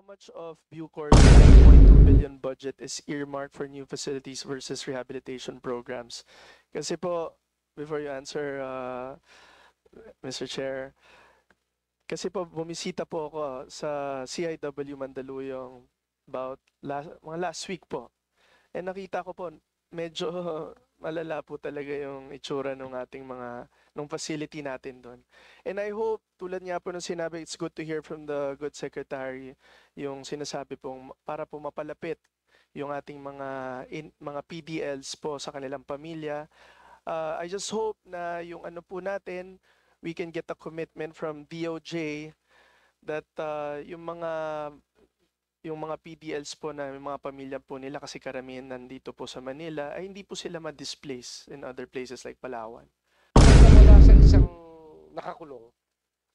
much of Bucor's 9.2 billion budget is earmarked for new facilities versus rehabilitation programs? Kasi po, before you answer, Mr. Chair, kasi po bumisita po ako sa CIW Mandaluyong about mga last week po. And nakita ko po, medyo malala po talaga yung itsura ng ating nung facility natin doon. And I hope, tulad nga po ng sinabi, it's good to hear from the good secretary yung sinasabi pong para po mapalapit yung ating mga PDLs po sa kanilang pamilya. I just hope na yung ano po natin, we can get a commitment from DOJ that yung mga PDLs po na yung mga pamilya po nila kasi karamihan nandito po sa Manila ay hindi po sila ma-displace in other places like Palawan. Wala sa isang nakakulong,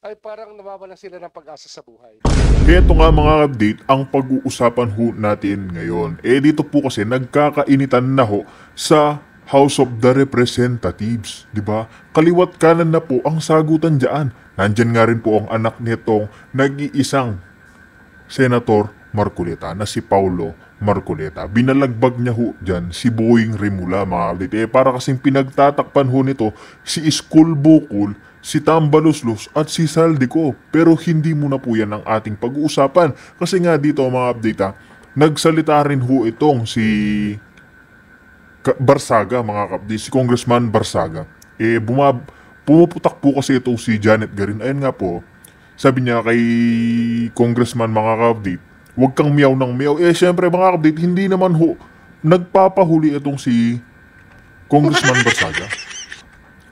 ay parang nawawala sila ng pag-asa sa buhay. Ito nga mga update ang pag-uusapan ho natin ngayon. Dito po kasi nagkakainitan na ho sa House of the Representatives, di ba? Kaliwat kanan na po ang sagutan diyan. Nandyan nga rin po ang anak nitong nag-iisang Senator Marcoleta na si Paulo Marcoleta. Binalagbag niya ho dyan si Boying Rimula mga kapatid. Para kasing pinagtatakpan ho nito si Iskul Bukol, si Tambaluslos at si Saldico. Pero hindi muna po yan ang ating pag-uusapan. Kasi nga dito mga update nagsalita rin ho itong si Barsaga mga kapatid, si Congressman Barsaga. Pumuputak po kasi itong si Janet Garin. Ayun nga po, sabi niya kay Congressman mga ka-update, huwag kang miyaw ng miyaw. Syempre mga ka-update, hindi naman ho nagpapahuli itong si Congressman Barsaga.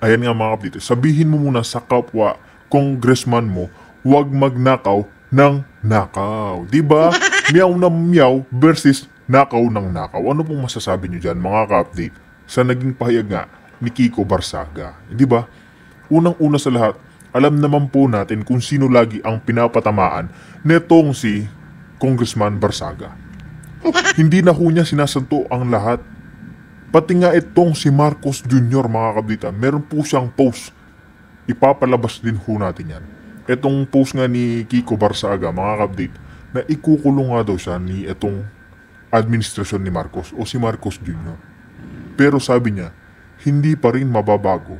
Ayan nga mga ka-update, sabihin mo muna sa kapwa congressman mo, huwag magnakaw ng nakaw. Diba? Miyaw ng miyaw versus nakaw ng nakaw. Ano pong masasabi nyo dyan mga ka-update sa naging pahayag nga ni Kiko Barsaga? Diba? Unang-una sa lahat, alam naman po natin kung sino lagi ang pinapatamaan netong si Congressman Barsaga. Hindi na ho niya sinasanto ang lahat. Pati nga itong si Marcos Jr. mga kabdita, meron po siyang post. Ipapalabas din ho natin yan. Itong post nga ni Kiko Barsaga mga kabdita, na ikukulong nga daw siya ni itong administrasyon ni Marcos o si Marcos Jr. Pero sabi niya, hindi pa rin mababago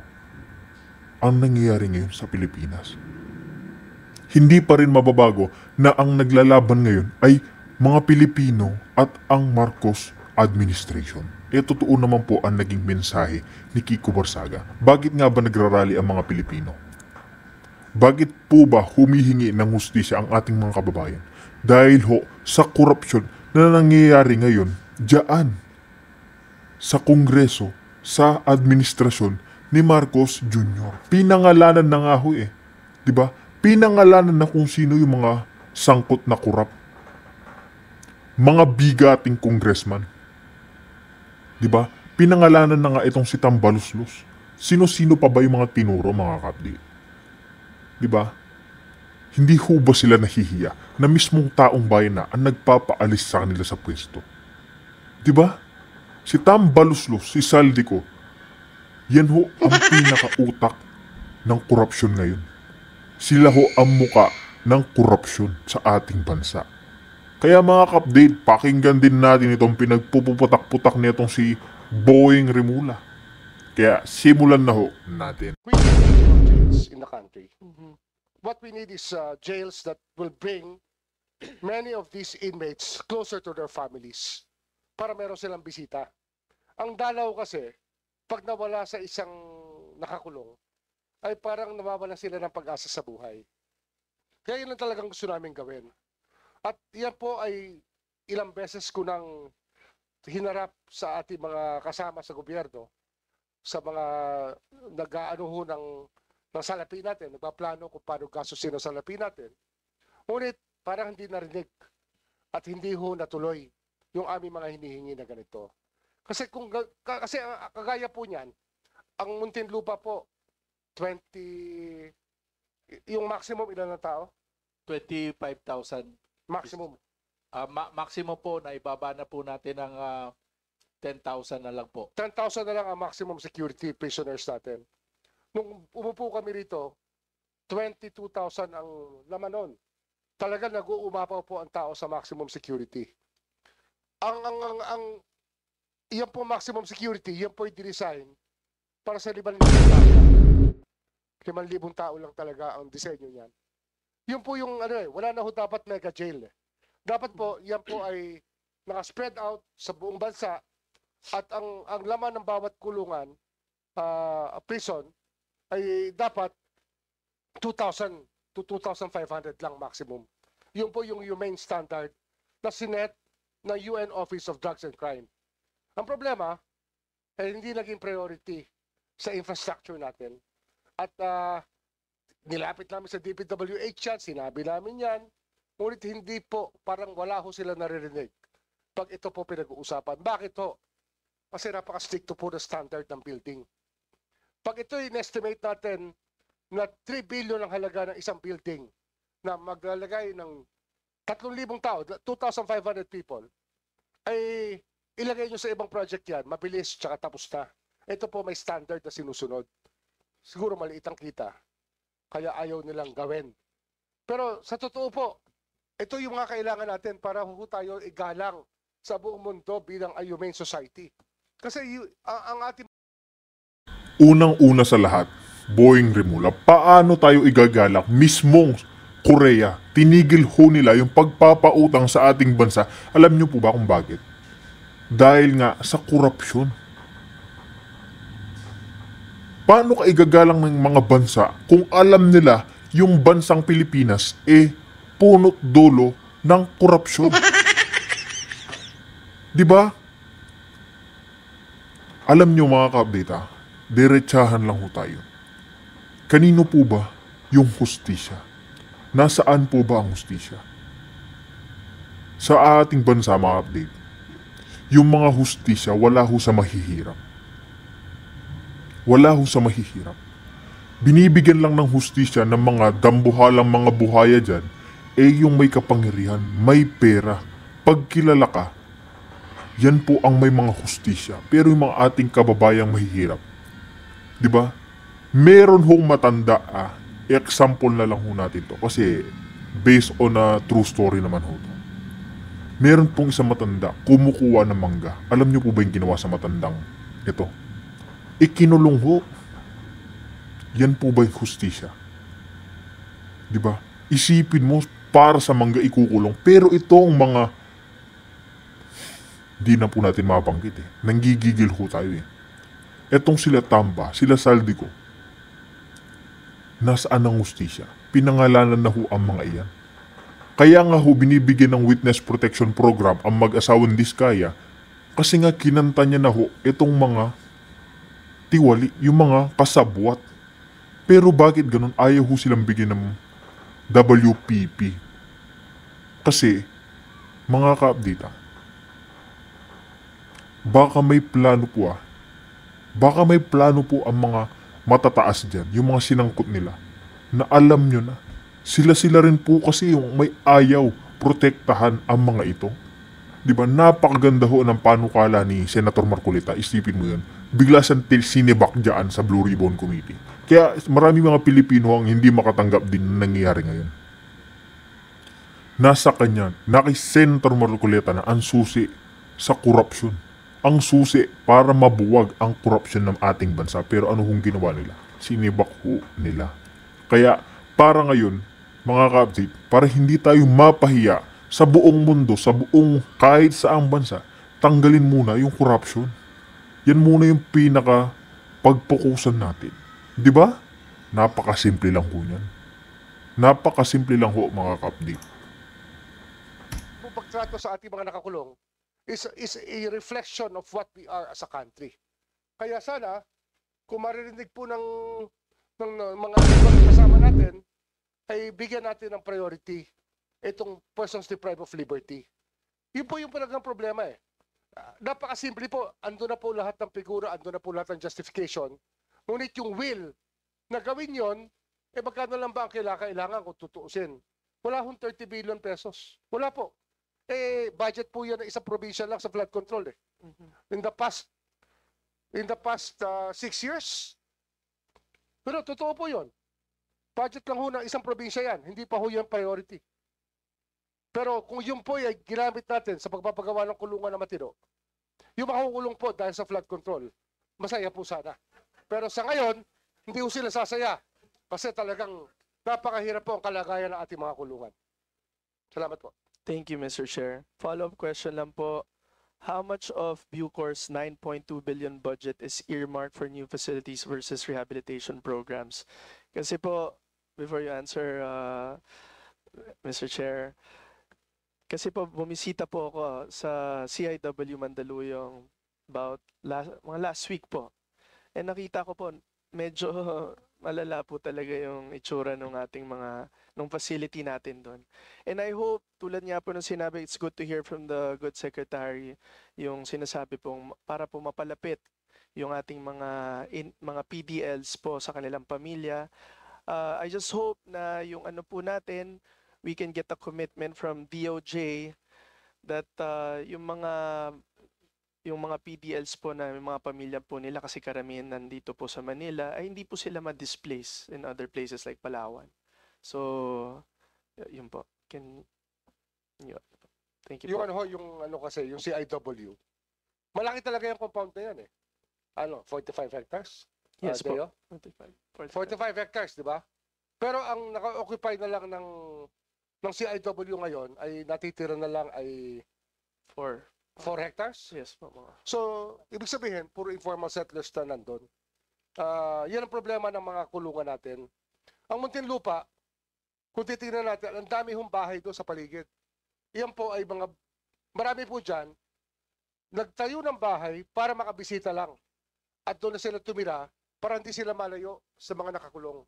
ang nangyayari ngayon sa Pilipinas. Hindi pa rin mababago na ang naglalaban ngayon ay mga Pilipino at ang Marcos administration. Totoo naman po ang naging mensahe ni Kiko Barsaga. Bakit nga ba nagrarally ang mga Pilipino? Bakit po ba humihingi ng hustisya ang ating mga kababayan? Dahil ho sa korupsyon na nangyayari ngayon diyan sa Kongreso, sa administrasyon ni Marcos Jr. Pinangalanan na nga ho Diba? Pinangalanan na kung sino yung mga sangkot na kurap. Mga bigating congressman. Diba? Pinangalanan na nga itong si Tambaluslos. Sino-sino pa ba yung mga tinuro mga kapdi? Diba? Hindi ho ba sila nahihiya na mismong taong bayan na ang nagpapaalis sa kanila sa pwesto? Diba? Si Tambaluslos, si Saldico, yan ho ang pinakautak ng korupsyon ngayon. Sila ho ang muka ng korupsyon sa ating bansa. Kaya mga ka-update, pakinggan din natin itong pinagpuputak-putak nitong si Boying Rimula. Kaya simulan na ho natin. We need more jails in the country. What we need is jails that will bring many of these inmates closer to their families para meron silang bisita. Ang dalaw kasi, pag nawala sa isang nakakulong, ay parang nawawala sila ng pag-asa sa buhay. Kaya yun ang talagang gusto namin gawin. At yan po ay ilang beses ko nang hinarap sa ating mga kasama sa gobyerno, sa mga nag-aano ho ng salapi natin, nagpaplano kung paano gastusin ang salapi natin. Ngunit parang hindi narinig at hindi ho natuloy yung aming mga hinihingi na ganito. Kasi kagaya po niyan, ang Muntinlupa po, 20, yung maximum ilan na tao? 25,000. Maximum. Maximum po na ibaba na po natin ng 10,000 na lang po. 10,000 na lang ang maximum security prisoners natin. Nung umupo kami rito, 22,000 ang laman nun. talaga nag-uumapaw po ang tao sa maximum security. Yan po maximum security, yan po i-design para sa 5,000 tao. 5,000 tao lang talaga ang disenyo niyan. Yun po yung wala na ho dapat mega jail. Dapat po, yan po ay naka-spread out sa buong bansa at ang laman ng bawat kulungan, prison, ay dapat 2,000 to 2,500 lang maximum. Yun po yung humane standard na sinet ng UN Office of Drugs and Crime. Ang problema, ay hindi naging priority sa infrastructure natin. At nilapit namin sa DPWH yan, sinabi namin yan, ngunit hindi po, parang wala ho sila naririnig pag ito po pinag-uusapan. Bakit ho? Kasi napaka-stricto po na standard ng building. Pag ito in-estimate natin na 3 billion ang halaga ng isang building na maglalagay ng 3,000 tao, 2,500 people, ay ilagay nyo sa ibang project yan, mabilis, tsaka tapos na. Ito po may standard na sinusunod. Siguro maliit ang kita, kaya ayaw nilang gawin. Pero sa totoo po, ito yung mga kailangan natin para tayo igalang sa buong mundo bilang a humane society. Kasi ang ating Unang-una sa lahat, Boying Rimula, paano tayo igagalak mismong Korea? Tinigil ho nila yung pagpapautang sa ating bansa. Alam niyo po ba kung bakit? Dahil nga sa korupsyon. Paano ka igagalang ng mga bansa kung alam nila yung bansang Pilipinas punot dulo ng korupsyon? Di ba? Alam nyo mga ka-update, diretsahan lang ho tayo. Kanino po ba yung hustisya? Nasaan po ba ang hustisya? Sa ating bansa mga update, yung mga hustisya wala ho sa mahihirap. Wala ho sa mahihirap. Binibigyan lang ng hustisya ng mga dambuhalang mga buhaya dyan, yung may kapangyarihan, may pera. Pag kilala ka, yan po ang may mga hustisya. Pero yung mga ating kababayang mahihirap, di ba? Meron hong matanda, example na lang ho natin to. Kasi based on a true story naman ho to. Meron pong isang matanda, kumukuha ng mangga. Alam niyo po ba yung ginawa sa matandang ito? Ikinulong ho. Yan po ba yung hustisya? Di ba? Isipin mo, para sa mangga ikukulong. Pero itong mga di na po natin mabanggit nanggigigil ho tayo Etong sila Tamba, sila Saldico, nasaan ang hustisya? Pinangalanan na ho ang mga iyan. Kaya nga ho binibigyan ng witness protection program ang mag-asawang Diskaya kasi nga kinanta niya na ho itong mga tiwali, yung mga kasabwat. Pero bakit ganun? Ayaw ho silang bigyan ng WPP. Kasi, mga ka-update baka may plano po baka may plano po ang mga matataas dyan, yung mga sinangkot nila, na alam nyo na, sila rin po kasi yung may ayaw protektahan ang mga ito. Diba, napakaganda ho ng panukala ni Senator Marcolita, isipin mo yun, bigla siyang sinibak dyan sa Blue Ribbon Committee. Kaya marami mga Pilipino ang hindi makatanggap din na nangyayari ngayon. Nasa kanya, na kay Senator Marcolita na ang susi sa korupsyon. Ang susi para mabuwag ang korupsyon ng ating bansa. Pero ano hong ginawa nila? Sinibak ho nila. Kaya para ngayon, mga ka-update, para hindi tayo mapahiya sa buong mundo, sa buong kahit saang bansa, tanggalin muna yung korupsyon. Yan muna yung pinaka pagpukusan natin. Di ba? Napakasimple lang ho yan. Napakasimple lang ho mga ka-update. Kung pagtrato sa ating mga nakakulong, is a reflection of what we are as a country. Kaya sana, kung maririnig po ng mga kasama natin, ay bigyan natin ng priority itong persons deprived of liberty. Yun po yung talagang problema Napakasimple po, ando na po lahat ng figura, ando na po lahat ng justification. Ngunit yung will na gawin yon, magkano lang ba ang kailangan kung tutuusin? Wala hong 30 billion pesos. Wala po. Budget po yan ng isang probinsya lang sa flood control In the past 6 years. Pero totoo po yun. Budget lang ho ng isang probinsya yan. Hindi pa ho yan priority. Pero kung yun po ay ginamit natin sa pagpapagawa ng kulungan na matino, yung makukulong po dahil sa flood control, masaya po sana. Pero sa ngayon, hindi po sila sasaya. Kasi talagang napakahirap po ang kalagayan ng ating mga kulungan. Salamat po. Thank you, Mr. Chair. Follow-up question lang po. How much of Bucor's 9.2 billion budget is earmarked for new facilities versus rehabilitation programs? Kasi po, before you answer, Mr. Chair, kasi po bumisita po ako sa CIW Mandaluyong about mga last week po. And nakita ko po, medyo malala po talaga yung itsura ng ating nung facility natin doon. And I hope, tulad nga po ng sinabi, it's good to hear from the good secretary yung sinasabi pong para po mapalapit yung ating mga PDLs po sa kanilang pamilya. I just hope na yung ano po natin, we can get a commitment from DOJ that yung mga PDLs po na yung mga pamilya po nila kasi karamihan nandito po sa Manila ay hindi po sila ma-displace in other places like Palawan. So, yun po. Thank you po. Yung ano kasi, yung CIW, malaki talaga yung compound na yan eh. 45 hectares? Yes po. Deo? 45. 45 hectares, di ba? Pero ang naka-occupy na lang ng CIW ngayon ay natitira na lang ay 4 hectares? Yes po mga. So, ibig sabihin, puro informal settlers na nandun. Yan ang problema ng mga kulungan natin. Ang Muntinlupa, kung titingnan natin, ang dami hong bahay doon sa paligid. Iyan po ay marami po dyan, nagtayo ng bahay para makabisita lang. At doon na sila tumira para hindi sila malayo sa mga nakakulong.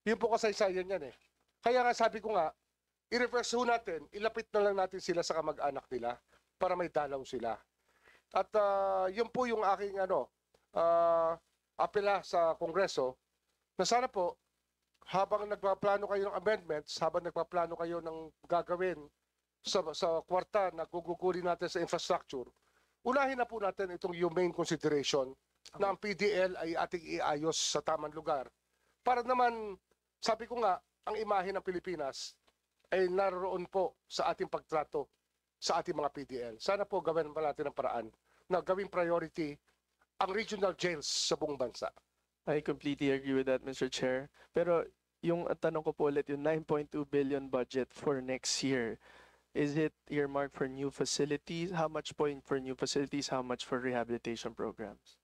Yun po kasaysayan yan eh. Kaya nga sabi ko nga, i-reverse ho natin, ilapit na lang natin sila sa kamag-anak nila para may dalaw sila. At yun po yung aking apela sa Kongreso na sana po habang nagpaplano kayo ng amendments, habang nagpaplano kayo ng gagawin sa kwarta na gugugurin natin sa infrastructure, unahin na po natin itong humane consideration na ang PDL ay ating iayos sa tamang lugar. Para naman, sabi ko nga, ang imahe ng Pilipinas ay naroon po sa ating pagtrato sa ating mga PDL. Sana po gawin pa natin ang paraan na gawing priority ang regional jails sa buong bansa. I completely agree with that, Mr. Chair. Pero yung tanong ko po ulit, yung 9.2 billion budget for next year, is it earmarked for new facilities? How much po for new facilities? How much for rehabilitation programs?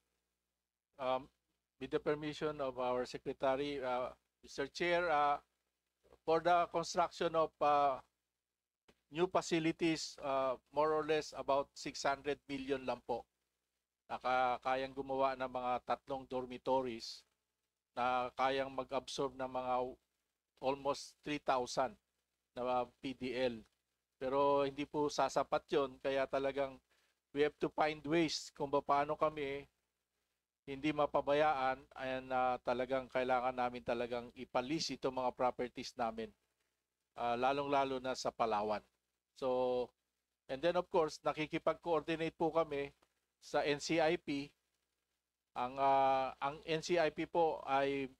With the permission of our Secretary, Mr. Chair, for the construction of new facilities, more or less about 600 million lang po. Kayang gumawa ng mga 3 dormitories na kayang mag-absorb ng mga almost 3,000 na PDL. Pero hindi po sasapat yun, kaya talagang we have to find ways kung paano kami hindi mapabayaan and talagang kailangan namin talagang ipalis itong mga properties namin, lalong-lalo na sa Palawan. So, and then of course, nakikipag-coordinate po kami sa NCIP. Ang NCIP po ay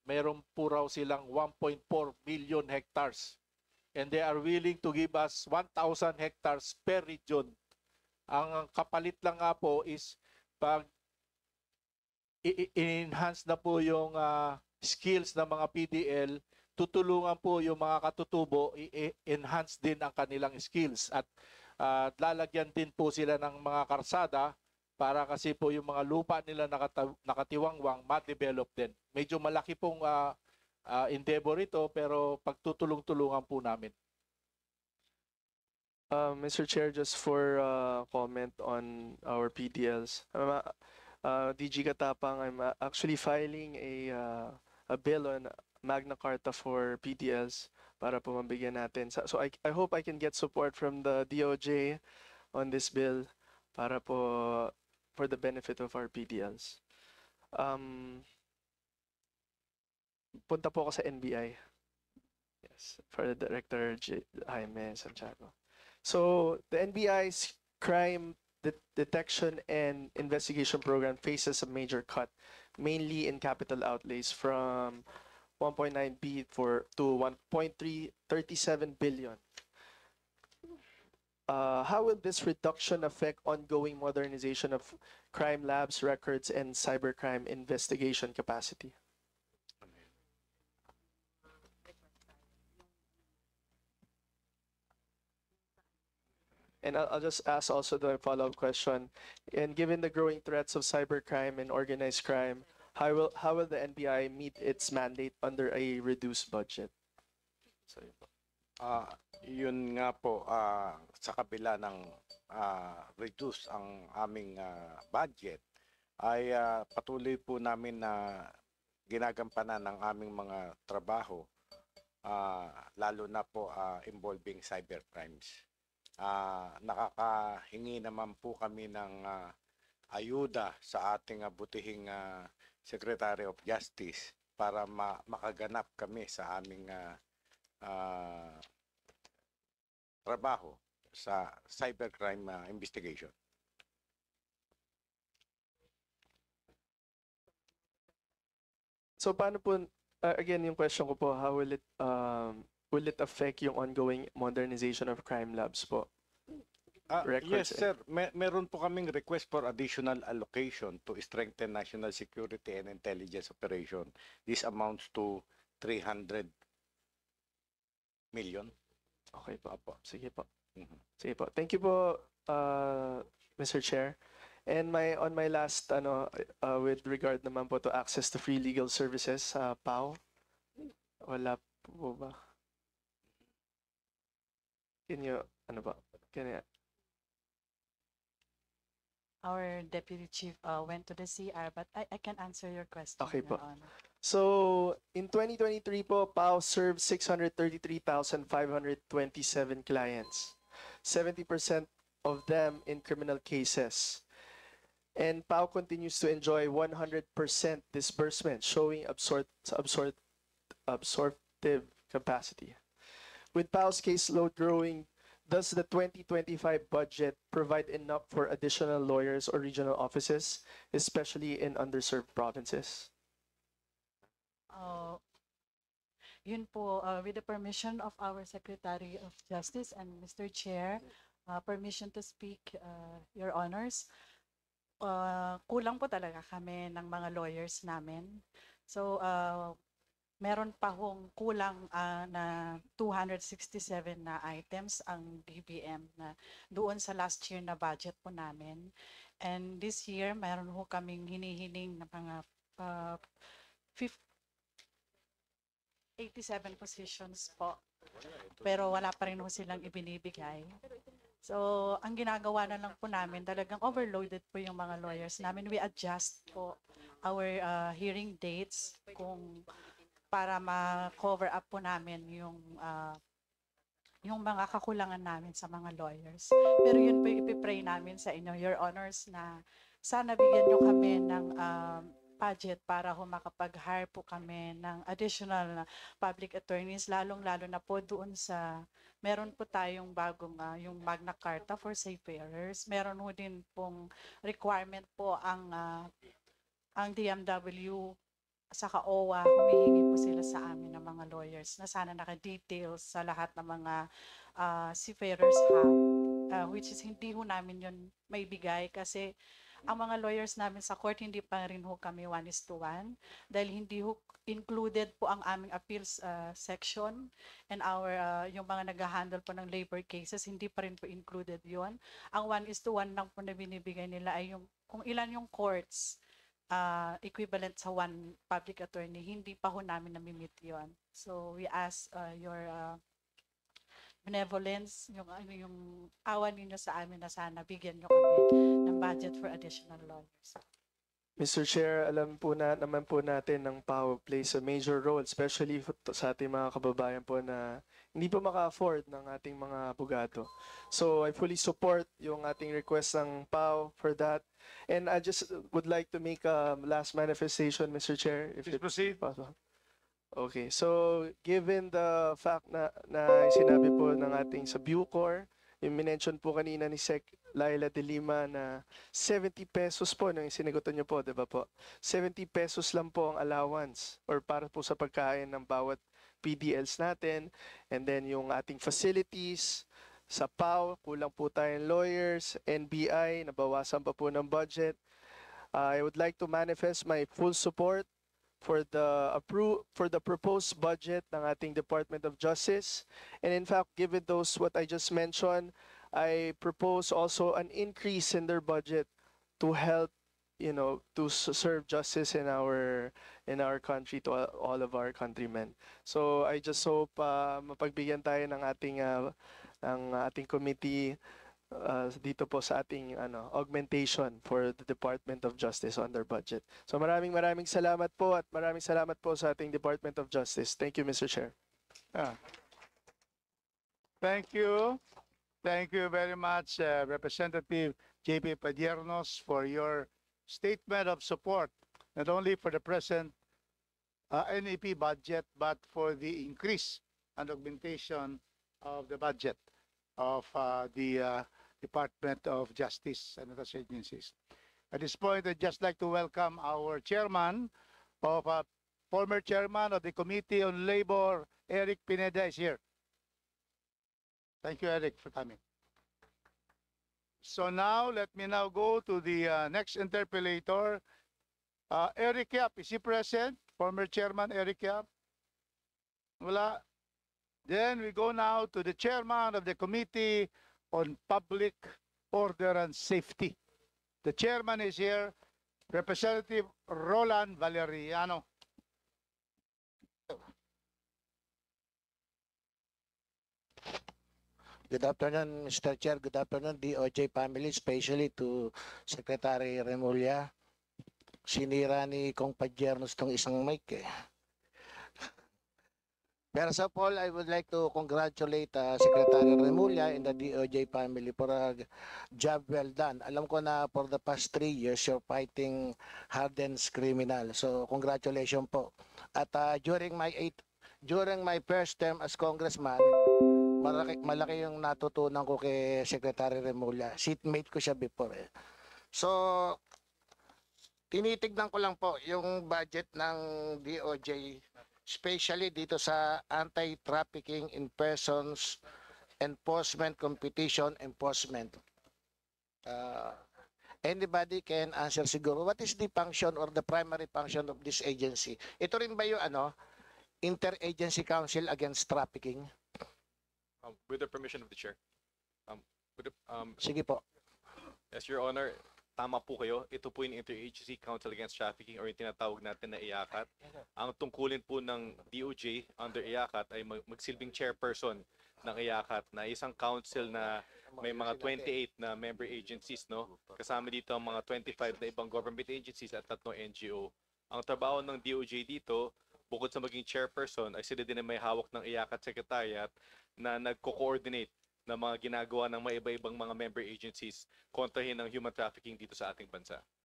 mayroon po raw silang 1.4 million hectares and they are willing to give us 1,000 hectares per region. Ang kapalit lang nga po is pag i-enhance na po yung skills ng mga PDL, tutulungan po yung mga katutubo i-enhance din ang kanilang skills at lalagyan din po sila ng mga karsada para kasi po yung mga lupa nila nakatiwangwang ma-develop din. Medyo malaki pong endeavor ito pero pagtutulong-tulungan po namin. Mr. Chair, just for comment on our PDLs. DG Katapang, I'm actually filing a bill on Magna Carta for PDLs para po mabigyan natin. So I hope I can get support from the DOJ on this bill para po for the benefit of our PDLs. Punta po ako sa NBI. Yes, for the Director Jaime Santiago. So the NBI's crime detection and investigation program faces a major cut, mainly in capital outlays from 1.9 billion to 1.337 billion. how will this reduction affect ongoing modernization of crime labs, records, and cybercrime investigation capacity? And I'll just ask also the follow-up question. And given the growing threats of cybercrime and organized crime, how will the NBI meet its mandate under a reduced budget? So, yun po. Yun nga po, sa kabila ng reduce ang aming budget, ay patuloy po namin na ginagampanan ng aming mga trabaho, lalo na po involving cybercrimes. Nakakahingi naman po kami ng ayuda sa ating butihing Secretary of Justice para makaganap kami sa aming trabaho sa cybercrime investigation. So paano po, again, yung question ko po, how will it affect yung ongoing modernization of crime labs po? Records Yes, sir. Meron po kaming request for additional allocation to strengthen national security and intelligence operation. This amounts to 300 million. Okay po. Opo. Sige po. Mhm. Sige po. Thank you po, Mr. Chair. And on my last with regard naman po to access to free legal services, PAO, wala po ba? Can you Our deputy chief went to the CR, but I can answer your question. Okay Your po. Honor. So, in 2023 po, PAO served 633,527 clients. 70% of them in criminal cases. And PAO continues to enjoy 100% disbursement, showing absorptive capacity. With PAO's caseload growing, does the 2025 budget provide enough for additional lawyers or regional offices, especially in underserved provinces? Yun po, with the permission of our Secretary of Justice and Mr. Chair, permission to speak, Your Honors. Kulang po talaga kami ng mga lawyers namin. So, meron pa hong kulang na 267 na items ang DBM na doon sa last year na budget po namin. And this year, meron ho kaming hinihiling na mga 87 positions po. Pero wala pa rin ho silang ibinibigay. So, ang ginagawa na lang po namin, talagang overloaded po yung mga lawyers namin. We adjust po our hearing dates para ma-cover up po namin yung mga kakulangan namin sa mga lawyers. Pero yun po yung ipipray namin sa inyo, Your Honors, na sana bigyan nyo kami ng budget para makapag-hire po kami ng additional public attorneys, lalong-lalo na po doon sa meron po tayong bagong yung Magna Carta for Seafarers. Meron po din pong requirement po ang DMW saka OWA, humihingi po sila sa amin ng mga lawyers na sana naka-details sa lahat ng mga Seafarers Hub, which is hindi ho namin yun may bigay kasi ang mga lawyers namin sa court hindi pa rin ho kami 1:1 dahil hindi ho included po ang aming appeals section and yung mga nag-handle po ng labor cases, hindi pa rin po included yon. Ang 1:1 lang po na binibigay nila ay yung kung ilan yung courts equivalent sa one public attorney, hindi pa ho namin namimit yon. So we ask your benevolence, yung awa ninyo sa amin na sana bigyan nyo kami ng budget for additional lawyers. Mr. Chair, alam po naman po natin ng PAO plays a major role, especially sa ating mga kababayan po na hindi po maka-afford ng ating mga abogado. So I fully support yung ating request ng PAO for that. And I just would like to make a last manifestation, Mr. Chair, if Please proceed. possible. Okay, so given the fact na sinabi po ng ating sa Bucor, yung minention po kanina ni Sec Laila de Lima na 70 pesos po nung sinagutan niyo po, di ba po? 70 pesos lang po ang allowance or para po sa pagkain ng bawat PDLs natin. And then yung ating facilities, Sa PAW, kulang po tayong lawyers. NBI, nabawasan pa po ng budget. I would like to manifest my full support for the proposed budget ng ating Department of Justice. And in fact, given those what I just mentioned, I propose also an increase in their budget to help, to serve justice in our country to all of our countrymen. So I just hope mapagbigyan tayo ng ating committee dito po sa ating augmentation for the Department of Justice on their budget. So maraming salamat po at maraming salamat po sa ating Department of Justice. Thank you, Mr. Chair. Thank you. Thank you very much, Representative JP Padiernos, for your statement of support, not only for the present NEP budget, but for the increase and augmentation of the budget of the Department of Justice and other agencies. At this point, I'd just like to welcome our chairman former chairman of the Committee on Labor, Eric Pineda, is here. Thank you, Eric, for coming. So now, let me now go to the next interpellator. Eric Yap, is he present? Former Chairman Eric Yap? Wala. Then we go now to the Chairman of the Committee on Public Order and Safety. The Chairman is here, Representative Roland Valeriano. Good afternoon, Mr. Chair. Good afternoon, DOJ family, especially to Secretary Remulla. Sinira ni Kong Padiernos tong isang mic eh. First of all, I would like to congratulate Secretary Remulla and the DOJ family for a job well done. Alam ko na for the past 3 years, you're fighting hardened criminal. So, congratulations po. At during my first term as congressman, malaki yung natutunan ko kay Secretary Remulla. Seatmate ko siya before eh. So, tinitignan ko lang po yung budget ng DOJ, especially dito sa anti-trafficking in persons, enforcement, competition, enforcement. Anybody can answer siguro, what is the function or the primary function of this agency? Ito rin ba yung Interagency Council Against Trafficking? With the permission of the chair. Sige po. Yes, Your Honor, tama po kayo. Ito po yung Interagency Council Against Trafficking or yung tinatawag natin na IACAT. Ang tungkulin po ng DOJ under IACAT ay magsilbing chairperson ng IACAT na isang council na may mga 28 na member agencies, no? Kasama dito ang mga 25 na ibang government agencies at 3 NGO. Ang trabaho ng DOJ dito, bukod sa maging chairperson, ay sila din ay may hawak ng IACAT Secretariat na nagko-coordinate ng mga ginagawa ng mga iba-ibang mga member agencies kontrahin ng human trafficking dito sa ating bansa.